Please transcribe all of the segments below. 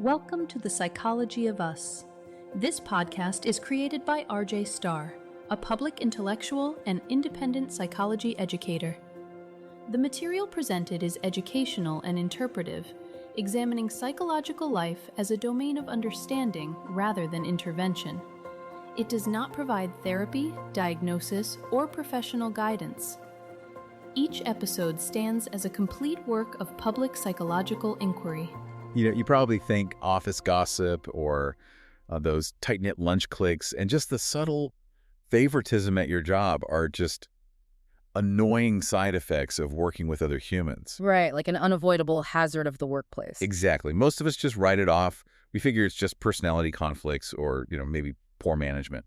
Welcome to The Psychology of Us. This podcast is created by RJ Starr, a public intellectual and independent psychology educator. The material presented is educational and interpretive, examining psychological life as a domain of understanding rather than intervention. It does not provide therapy, diagnosis, or professional guidance. Each episode stands as a complete work of public psychological inquiry. You probably think office gossip or those tight-knit lunch cliques and just the subtle favoritism at your job are just annoying side effects of working with other humans. Right, like an unavoidable hazard of the workplace. Exactly. Most of us just write it off. We figure it's just personality conflicts or, maybe poor management.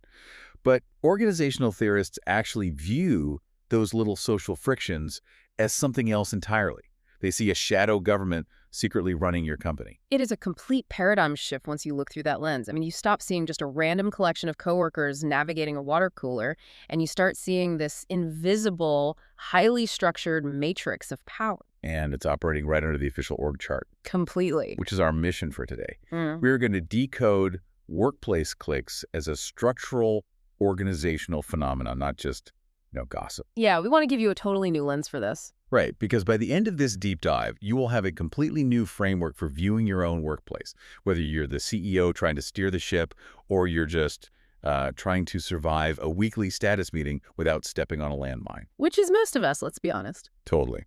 But organizational theorists actually view those little social frictions as something else entirely. They see a shadow government secretly running your company. It is a complete paradigm shift once you look through that lens. I mean, you stop seeing just a random collection of coworkers navigating a water cooler, and you start seeing this invisible, highly structured matrix of power. And it's operating right under the official org chart. Completely. Which is our mission for today. We're going to decode workplace cliques as a structural organizational phenomenon, not just, gossip. Yeah, we want to give you a totally new lens for this. Right, because by the end of this deep dive, you will have a completely new framework for viewing your own workplace, whether you're the CEO trying to steer the ship or you're just trying to survive a weekly status meeting without stepping on a landmine. Which is most of us, let's be honest. Totally.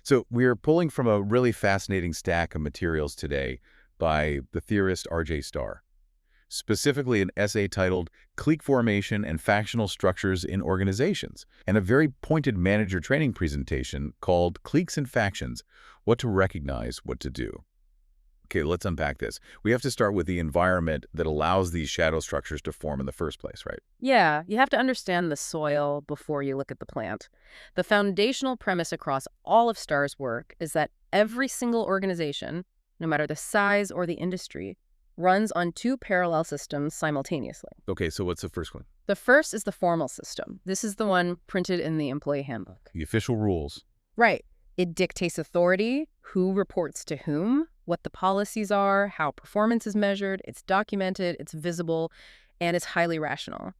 So we're pulling from a really fascinating stack of materials today by the theorist RJ Starr, specifically an essay titled Clique Formation and Factional Structures in Organizations, and a very pointed manager training presentation called Cliques and Factions, What to Recognize, What to Do. Okay, let's unpack this. We have to start with the environment that allows these shadow structures to form in the first place, right? Yeah, you have to understand the soil before you look at the plant. The foundational premise across all of Starr's work is that every single organization, no matter the size or the industry, runs on two parallel systems simultaneously. Okay, so what's the first one? The first is the formal system. This is the one printed in the employee handbook. The official rules. Right. It dictates authority, who reports to whom, what the policies are, how performance is measured, it's documented, it's visible, and it's highly rational.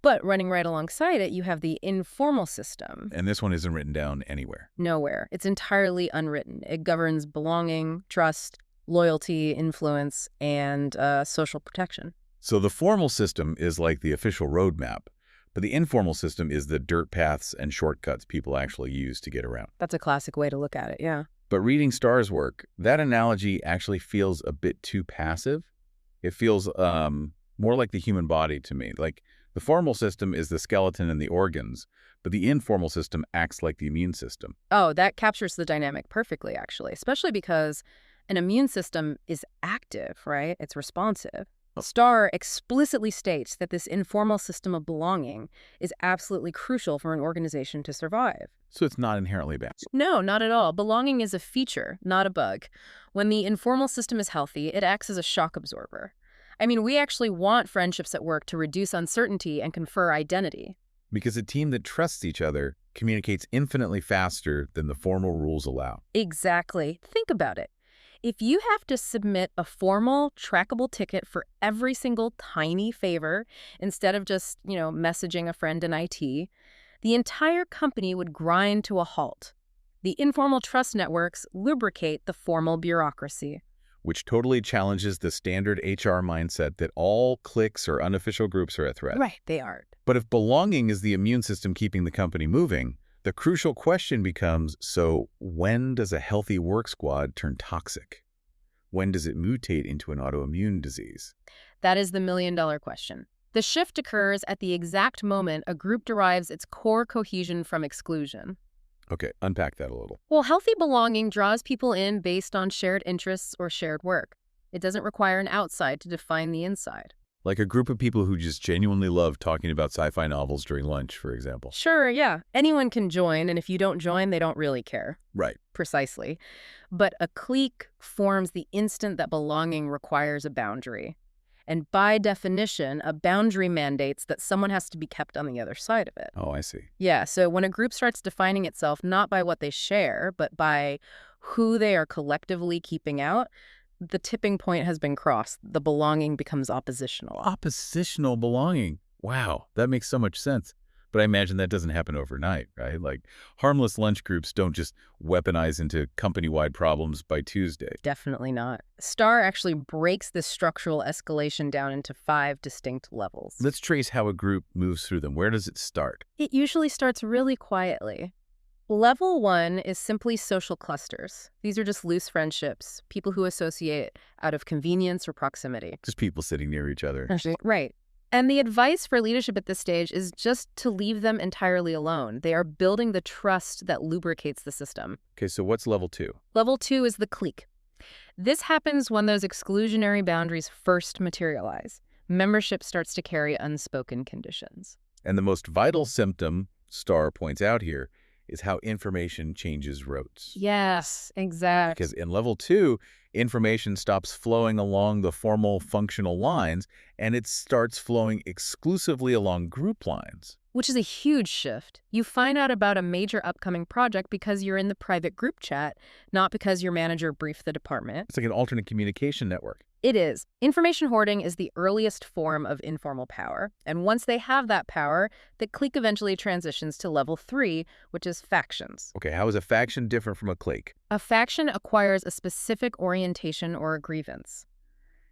But running right alongside it, you have the informal system. And this one isn't written down anywhere. Nowhere. It's entirely unwritten. It governs belonging, trust, loyalty, influence, and social protection. So the formal system is like the official roadmap, but the informal system is the dirt paths and shortcuts people actually use to get around. That's a classic way to look at it, yeah. But reading Starr's work, that analogy actually feels a bit too passive. It feels more like the human body to me. Like the formal system is the skeleton and the organs, but the informal system acts like the immune system. Oh, that captures the dynamic perfectly, actually, especially because an immune system is active, right? It's responsive. Starr explicitly states that this informal system of belonging is absolutely crucial for an organization to survive. So it's not inherently bad. No, not at all. Belonging is a feature, not a bug. When the informal system is healthy, it acts as a shock absorber. I mean, we actually want friendships at work to reduce uncertainty and confer identity. Because a team that trusts each other communicates infinitely faster than the formal rules allow. Exactly. Think about it. If you have to submit a formal, trackable ticket for every single tiny favor instead of just, messaging a friend in IT, the entire company would grind to a halt. The informal trust networks lubricate the formal bureaucracy. Which totally challenges the standard HR mindset that all cliques or unofficial groups are a threat. Right, they are. But if belonging is the immune system keeping the company moving, the crucial question becomes, so when does a healthy work squad turn toxic? When does it mutate into an autoimmune disease? That is the million-dollar question. The shift occurs at the exact moment a group derives its core cohesion from exclusion. Okay, unpack that a little. Well, healthy belonging draws people in based on shared interests or shared work. It doesn't require an outside to define the inside. Like a group of people who just genuinely love talking about sci-fi novels during lunch, for example. Sure, yeah. Anyone can join, and if you don't join, they don't really care. Right. Precisely. But a clique forms the instant that belonging requires a boundary. And by definition, a boundary mandates that someone has to be kept on the other side of it. Oh, I see. Yeah, so when a group starts defining itself not by what they share, but by who they are collectively keeping out, the tipping point has been crossed. The belonging becomes oppositional. Oppositional belonging. Wow, that makes so much sense. But I imagine that doesn't happen overnight, right? Like, harmless lunch groups don't just weaponize into company-wide problems by Tuesday. Definitely not. Starr actually breaks this structural escalation down into 5 distinct levels. Let's trace how a group moves through them. Where does it start? It usually starts really quietly. Level 1 is simply social clusters. These are just loose friendships, people who associate out of convenience or proximity. Just people sitting near each other. Right. And the advice for leadership at this stage is just to leave them entirely alone. They are building the trust that lubricates the system. Okay, so what's level 2? Level 2 is the clique. This happens when those exclusionary boundaries first materialize. Membership starts to carry unspoken conditions. And the most vital symptom, Starr points out here, is how information changes routes. Yes, exactly. Because in level 2, information stops flowing along the formal functional lines, and it starts flowing exclusively along group lines. Which is a huge shift. You find out about a major upcoming project because you're in the private group chat, not because your manager briefed the department. It's like an alternate communication network. It is. Information hoarding is the earliest form of informal power. And once they have that power, the clique eventually transitions to level 3, which is factions. Okay, how is a faction different from a clique? A faction acquires a specific orientation or a grievance.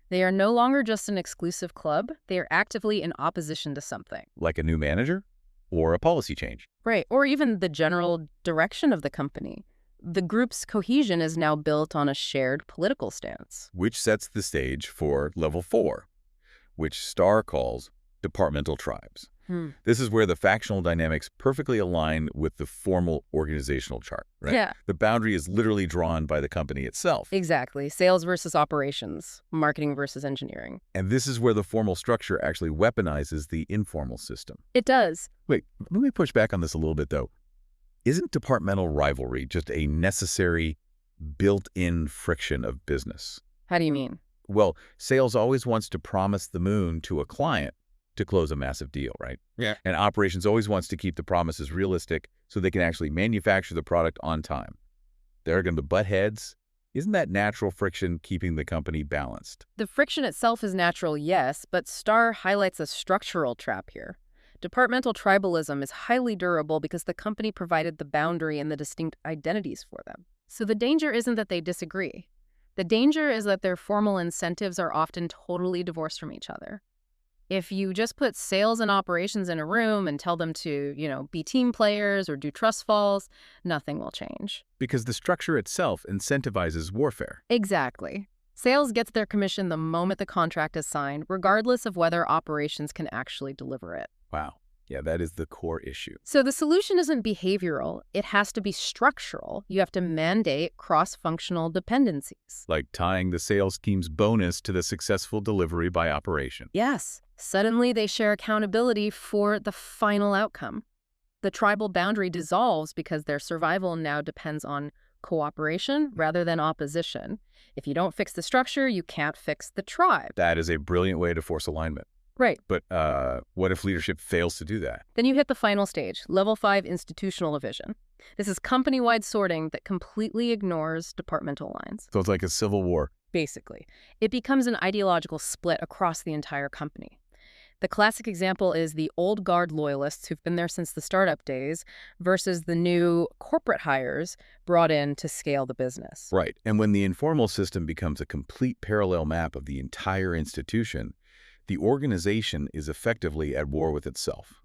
They are no longer just an exclusive club. They are actively in opposition to something. Like a new manager? Or a policy change? Right, or even the general direction of the company. The group's cohesion is now built on a shared political stance. Which sets the stage for level 4, which Starr calls departmental tribes. This is where the factional dynamics perfectly align with the formal organizational chart, right? Yeah. The boundary is literally drawn by the company itself. Exactly. Sales versus operations, marketing versus engineering. And this is where the formal structure actually weaponizes the informal system. It does. Wait, let me push back on this a little bit, though. Isn't departmental rivalry just a necessary, built-in friction of business? How do you mean? Well, sales always wants to promise the moon to a client to close a massive deal, right? Yeah. And operations always wants to keep the promises realistic so they can actually manufacture the product on time. They're going to butt heads. Isn't that natural friction keeping the company balanced? The friction itself is natural, yes, but Starr highlights a structural trap here. Departmental tribalism is highly durable because the company provided the boundary and the distinct identities for them. So the danger isn't that they disagree. The danger is that their formal incentives are often totally divorced from each other. If you just put sales and operations in a room and tell them to, be team players or do trust falls, nothing will change. Because the structure itself incentivizes warfare. Exactly. Sales gets their commission the moment the contract is signed, regardless of whether operations can actually deliver it. Wow. Yeah, that is the core issue. So the solution isn't behavioral. It has to be structural. You have to mandate cross-functional dependencies. Like tying the sales team's bonus to the successful delivery by operation. Yes. Suddenly they share accountability for the final outcome. The tribal boundary dissolves because their survival now depends on cooperation rather than opposition. If you don't fix the structure, you can't fix the tribe. That is a brilliant way to force alignment. Right. But what if leadership fails to do that? Then you hit the final stage, level 5 institutional evasion. This is company-wide sorting that completely ignores departmental lines. So it's like a civil war. Basically. It becomes an ideological split across the entire company. The classic example is the old guard loyalists who've been there since the startup days versus the new corporate hires brought in to scale the business. Right. And when the informal system becomes a complete parallel map of the entire institution, the organization is effectively at war with itself.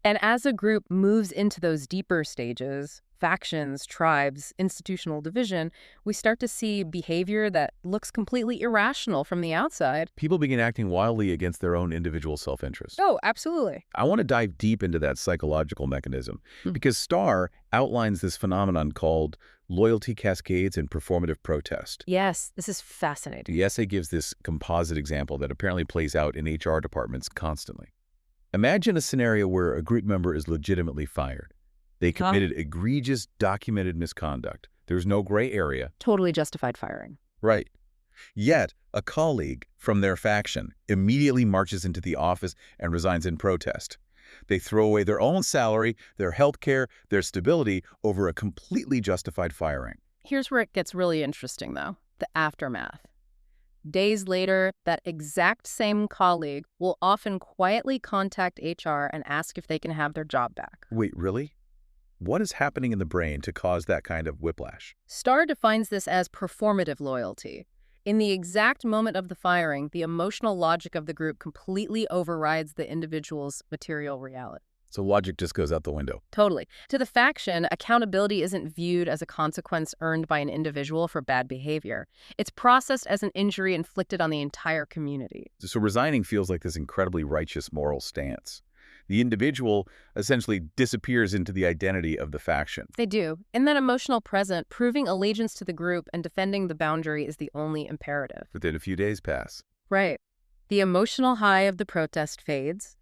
And as a group moves into those deeper stages, factions, tribes, institutional division, we start to see behavior that looks completely irrational from the outside. People begin acting wildly against their own individual self-interest. Oh, absolutely. I want to dive deep into that psychological mechanism because Starr outlines this phenomenon called loyalty cascades and performative protest. Yes, this is fascinating. The essay gives this composite example that apparently plays out in HR departments constantly. Imagine a scenario where a group member is legitimately fired. They committed egregious documented misconduct. There's no gray area. Totally justified firing. Right. Yet, a colleague from their faction immediately marches into the office and resigns in protest. They throw away their own salary, their health care, their stability over a completely justified firing. Here's where it gets really interesting, though. The aftermath. Days later, that exact same colleague will often quietly contact HR and ask if they can have their job back. Wait, really? What is happening in the brain to cause that kind of whiplash? Starr defines this as performative loyalty. In the exact moment of the firing, the emotional logic of the group completely overrides the individual's material reality. So logic just goes out the window. Totally. To the faction, accountability isn't viewed as a consequence earned by an individual for bad behavior. It's processed as an injury inflicted on the entire community. So resigning feels like this incredibly righteous moral stance. The individual essentially disappears into the identity of the faction. They do. In that emotional present, proving allegiance to the group and defending the boundary is the only imperative. But then a few days pass. Right. The emotional high of the protest fades,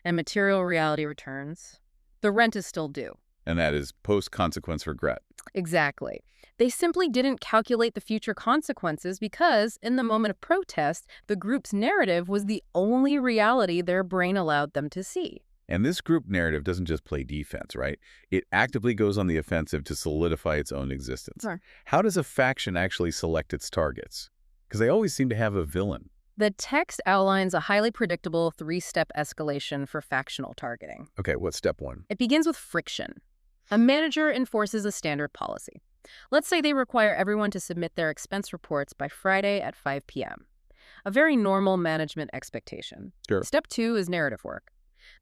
and material reality returns. The rent is still due. And that is post-consequence regret. Exactly. They simply didn't calculate the future consequences because, in the moment of protest, the group's narrative was the only reality their brain allowed them to see. And this group narrative doesn't just play defense, right? It actively goes on the offensive to solidify its own existence. Sure. How does a faction actually select its targets? Because they always seem to have a villain. The text outlines a highly predictable three-step escalation for factional targeting. Okay, what's step one? It begins with friction. A manager enforces a standard policy. Let's say they require everyone to submit their expense reports by Friday at 5 p.m. A very normal management expectation. Sure. Step 2 is narrative work.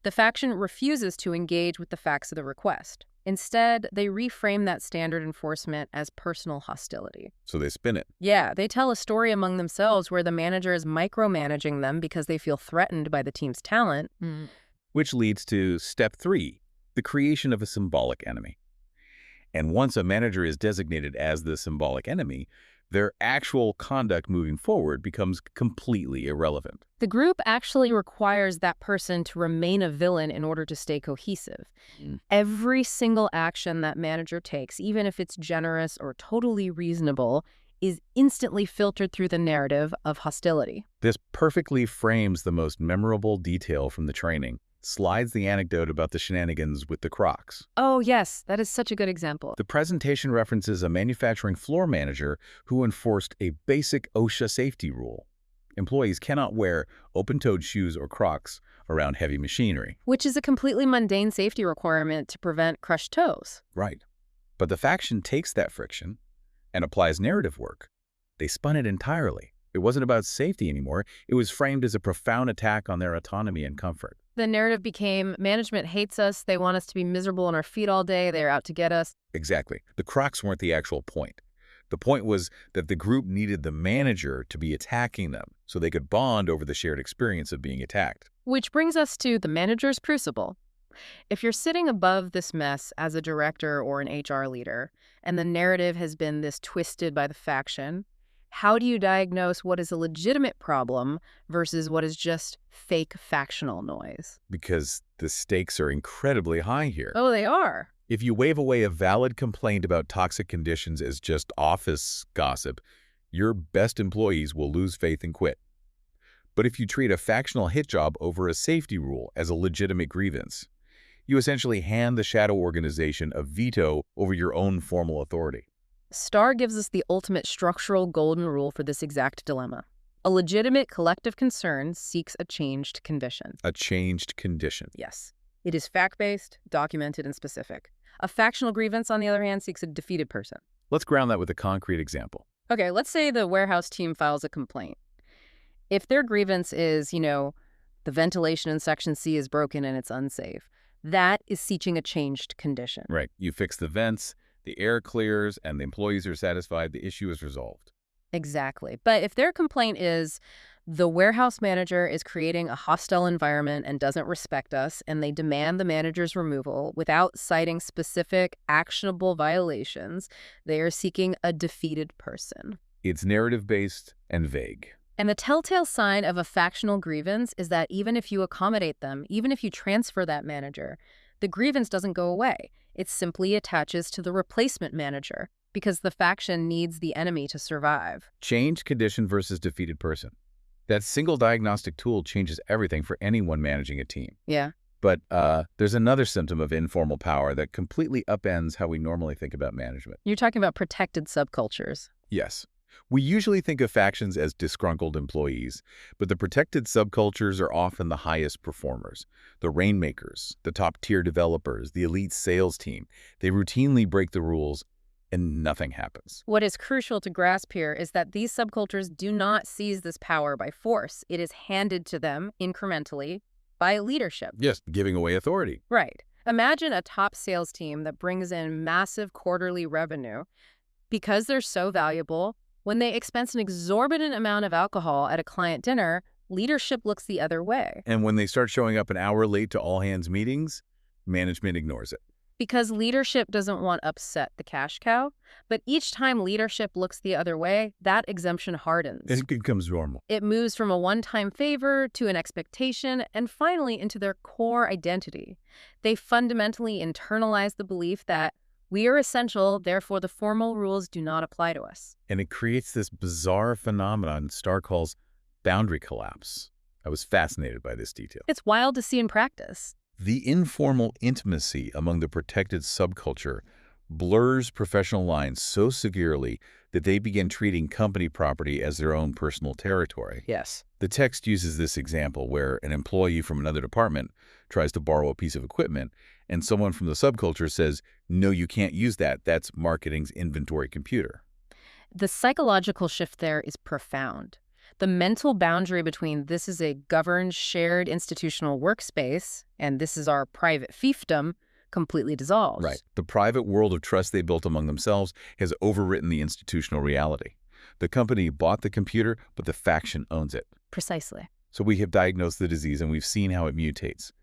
The faction refuses to engage with the facts of the request. Instead, they reframe that standard enforcement as personal hostility. So they spin it. Yeah, they tell a story among themselves where the manager is micromanaging them because they feel threatened by the team's talent. Which leads to step 3, the creation of a symbolic enemy. And once a manager is designated as the symbolic enemy, their actual conduct moving forward becomes completely irrelevant. The group actually requires that person to remain a villain in order to stay cohesive. Every single action that manager takes, even if it's generous or totally reasonable, is instantly filtered through the narrative of hostility. This perfectly frames the most memorable detail from the training. Slides the anecdote about the shenanigans with the Crocs. Oh, yes, that is such a good example. The presentation references a manufacturing floor manager who enforced a basic OSHA safety rule. Employees cannot wear open-toed shoes or Crocs around heavy machinery. Which is a completely mundane safety requirement to prevent crushed toes. Right. But the faction takes that friction and applies narrative work. They spun it entirely. It wasn't about safety anymore. It was framed as a profound attack on their autonomy and comfort. The narrative became, management hates us, they want us to be miserable on our feet all day, they're out to get us. Exactly. The Crocs weren't the actual point. The point was that the group needed the manager to be attacking them so they could bond over the shared experience of being attacked. Which brings us to the manager's crucible. If you're sitting above this mess as a director or an HR leader, and the narrative has been this twisted by the faction, how do you diagnose what is a legitimate problem versus what is just fake factional noise? Because the stakes are incredibly high here. Oh, they are. If you wave away a valid complaint about toxic conditions as just office gossip, your best employees will lose faith and quit. But if you treat a factional hit job over a safety rule as a legitimate grievance, you essentially hand the shadow organization a veto over your own formal authority. Starr gives us the ultimate structural golden rule for this exact dilemma. A legitimate collective concern seeks a changed condition. A changed condition. Yes. It is fact-based, documented, and specific. A factional grievance, on the other hand, seeks a defeated person. Let's ground that with a concrete example. Okay, let's say the warehouse team files a complaint. If their grievance is, the ventilation in Section C is broken and it's unsafe, that is seeking a changed condition. Right. You fix the vents, the air clears, and the employees are satisfied, the issue is resolved. Exactly. But if their complaint is the warehouse manager is creating a hostile environment and doesn't respect us, and they demand the manager's removal without citing specific actionable violations, they are seeking a defeated person. It's narrative-based and vague. And the telltale sign of a factional grievance is that even if you accommodate them, even if you transfer that manager, the grievance doesn't go away. It simply attaches to the replacement manager because the faction needs the enemy to survive. Changed condition versus defeated person. That single diagnostic tool changes everything for anyone managing a team. Yeah. But there's another symptom of informal power that completely upends how we normally think about management. You're talking about protected subcultures. Yes. We usually think of factions as disgruntled employees, but the protected subcultures are often the highest performers. The rainmakers, the top-tier developers, the elite sales team. They routinely break the rules, and nothing happens. What is crucial to grasp here is that these subcultures do not seize this power by force. It is handed to them incrementally by leadership. Yes, giving away authority. Right. Imagine a top sales team that brings in massive quarterly revenue. Because they're so valuable, when they expense an exorbitant amount of alcohol at a client dinner, leadership looks the other way. And when they start showing up an hour late to all-hands meetings, management ignores it. Because leadership doesn't want to upset the cash cow, but each time leadership looks the other way, that exemption hardens. It becomes normal. It moves from a one-time favor to an expectation and finally into their core identity. They fundamentally internalize the belief that we are essential, therefore the formal rules do not apply to us. And it creates this bizarre phenomenon Starr calls boundary collapse. I was fascinated by this detail. It's wild to see in practice. The informal intimacy among the protected subculture blurs professional lines so severely that they begin treating company property as their own personal territory. Yes. The text uses this example where an employee from another department tries to borrow a piece of equipment, and someone from the subculture says, "No, you can't use that. That's marketing's inventory computer." The psychological shift there is profound. The mental boundary between this is a governed, shared institutional workspace and this is our private fiefdom completely dissolves. Right. The private world of trust they built among themselves has overwritten the institutional reality. The company bought the computer, but the faction owns it. Precisely. So we have diagnosed the disease and we've seen how it mutates.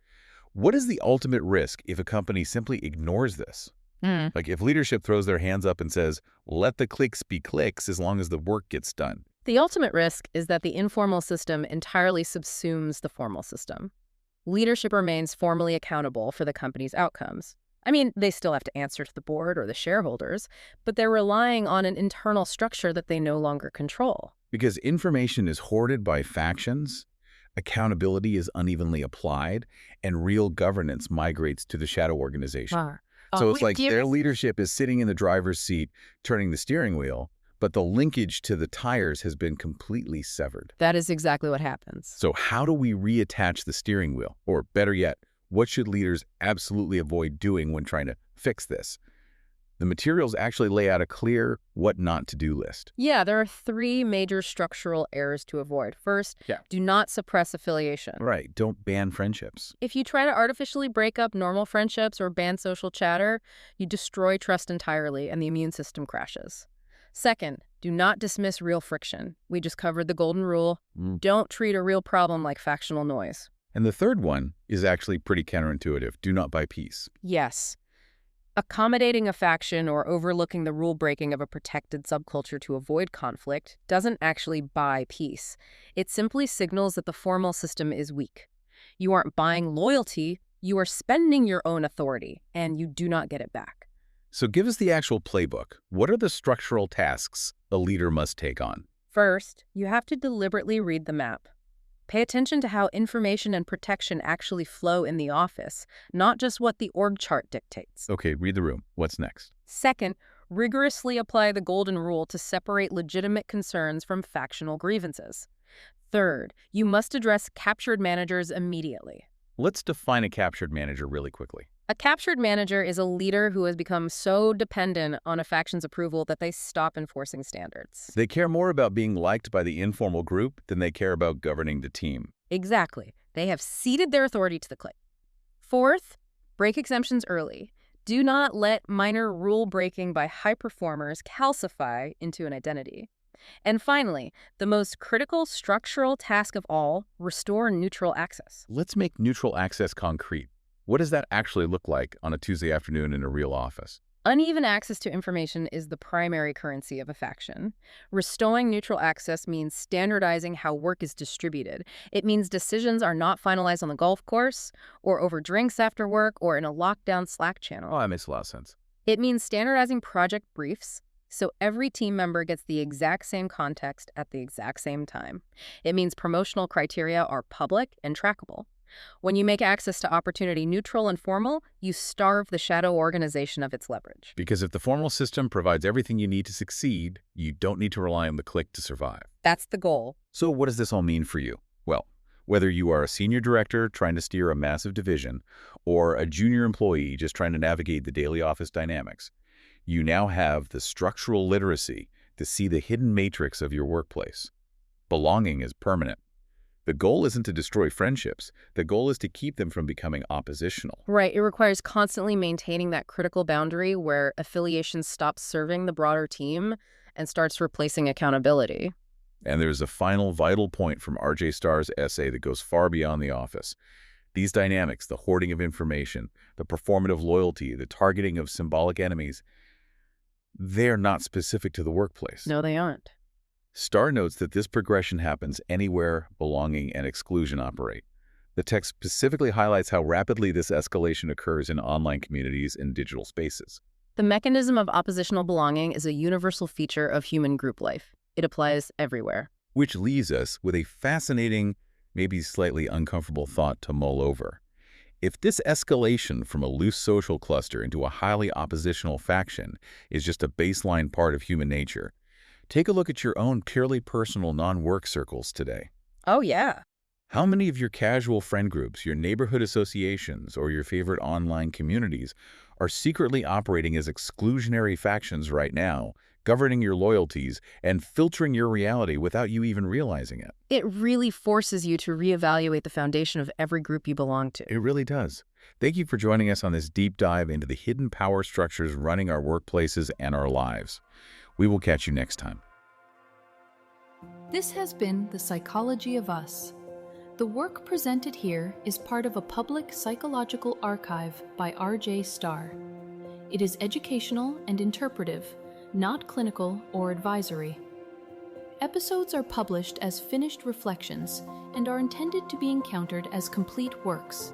What is the ultimate risk if a company simply ignores this? Like if leadership throws their hands up and says, let the cliques be cliques as long as the work gets done. The ultimate risk is that the informal system entirely subsumes the formal system. Leadership remains formally accountable for the company's outcomes. I mean, they still have to answer to the board or the shareholders, but they're relying on an internal structure that they no longer control. Because information is hoarded by factions, accountability is unevenly applied, and real governance migrates to the shadow organization. So it's like their leadership is sitting in the driver's seat, turning the steering wheel, but the linkage to the tires has been completely severed. That is exactly what happens. So how do we reattach the steering wheel? Or better yet, what should leaders absolutely avoid doing when trying to fix this? The materials actually lay out a clear what not to do list. Yeah, there are 3 major structural errors to avoid. First, do not suppress affiliation. Right, don't ban friendships. If you try to artificially break up normal friendships or ban social chatter, you destroy trust entirely and the immune system crashes. Second, do not dismiss real friction. We just covered the golden rule. Don't treat a real problem like factional noise. And the third one is actually pretty counterintuitive. Do not buy peace. Yes. Accommodating a faction or overlooking the rule-breaking of a protected subculture to avoid conflict doesn't actually buy peace. It simply signals that the formal system is weak. You aren't buying loyalty, you are spending your own authority, and you do not get it back. So give us the actual playbook. What are the structural tasks a leader must take on? First, you have to deliberately read the map. Pay attention to how information and protection actually flow in the office, not just what the org chart dictates. Okay, read the room. What's next? Second, rigorously apply the golden rule to separate legitimate concerns from factional grievances. Third, you must address captured managers immediately. Let's define a captured manager really quickly. A captured manager is a leader who has become so dependent on a faction's approval that they stop enforcing standards. They care more about being liked by the informal group than they care about governing the team. Exactly. They have ceded their authority to the clique. Fourth, break exemptions early. Do not let minor rule breaking by high performers calcify into an identity. And finally, the most critical structural task of all, restore neutral access. Let's make neutral access concrete. What does that actually look like on a Tuesday afternoon in a real office? Uneven access to information is the primary currency of a faction. Restoring neutral access means standardizing how work is distributed. It means decisions are not finalized on the golf course, or over drinks after work, or in a lockdown Slack channel. Oh, that makes a lot of sense. It means standardizing project briefs, so every team member gets the exact same context at the exact same time. It means promotional criteria are public and trackable. When you make access to opportunity neutral and formal, you starve the shadow organization of its leverage. Because if the formal system provides everything you need to succeed, you don't need to rely on the clique to survive. That's the goal. So what does this all mean for you? Well, whether you are a senior director trying to steer a massive division or a junior employee just trying to navigate the daily office dynamics, you now have the structural literacy to see the hidden matrix of your workplace. Belonging is permanent. The goal isn't to destroy friendships. The goal is to keep them from becoming oppositional. Right. It requires constantly maintaining that critical boundary where affiliation stops serving the broader team and starts replacing accountability. And there's a final vital point from RJ Starr's essay that goes far beyond the office. These dynamics, the hoarding of information, the performative loyalty, the targeting of symbolic enemies, they're not specific to the workplace. No, they aren't. Starr notes that this progression happens anywhere belonging and exclusion operate. The text specifically highlights how rapidly this escalation occurs in online communities and digital spaces. The mechanism of oppositional belonging is a universal feature of human group life. It applies everywhere. Which leaves us with a fascinating, maybe slightly uncomfortable thought to mull over. If this escalation from a loose social cluster into a highly oppositional faction is just a baseline part of human nature, take a look at your own purely personal non-work circles today. Oh, yeah. How many of your casual friend groups, your neighborhood associations, or your favorite online communities are secretly operating as exclusionary factions right now, governing your loyalties and filtering your reality without you even realizing it? It really forces you to reevaluate the foundation of every group you belong to. It really does. Thank you for joining us on this deep dive into the hidden power structures running our workplaces and our lives. We will catch you next time. This has been The Psychology of Us. The work presented here is part of a public psychological archive by RJ Starr. It is educational and interpretive, not clinical or advisory. Episodes are published as finished reflections and are intended to be encountered as complete works.